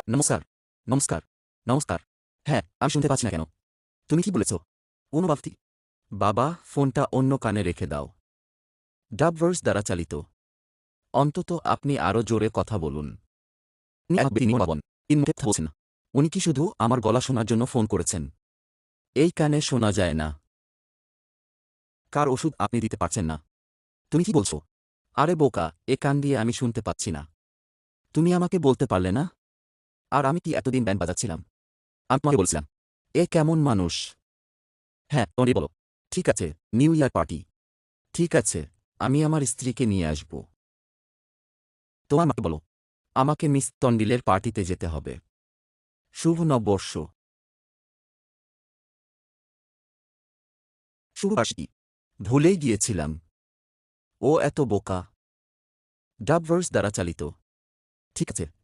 নমস্কার, নমস্কার, নমস্কার। হ্যাঁ, আমি শুনতে পাচ্ছি না কেন? তুমি কি বলেছ? অনুবাদটি? বাবা, ফোনটা অন্য কানে রেখে দাও। ডাবভার্স দ্বারা চালিত। অন্তত আপনি আরও জোরে কথা বলুন। তিনি কথা বলছেন না। উনি কি শুধু আমার গলা শোনার জন্য ফোন করেছেন? এই কানে শোনা যায় না। কার ওষুধ আপনি দিতে পারছেন না? তুমি কি বলছো? আরে বোকা, এ কান দিয়ে আমি শুনতে পাচ্ছি না। তুমি আমাকে বলতে পারলে না? আর আমি কি এতদিন ব্যান্ড বাজাচ্ছিলাম? আমি তোমাকে বলছিলাম। এ কেমন মানুষ? হ্যাঁ, টনি বলো। ঠিক আছে, নিউ ইয়ার পার্টি। ঠিক আছে, আমি আমার স্ত্রীকে নিয়ে আসব। তোমার মাকে বলো। আমাকে মিস তন্ডিলের পার্টিতে যেতে হবে। শুভ নববর্ষ। শুভবার্ষিকী। ভুলেই গিয়েছিলাম। ও এত বোকা। ডাবভার্স দ্বারা চালিত। ঠিক আছে।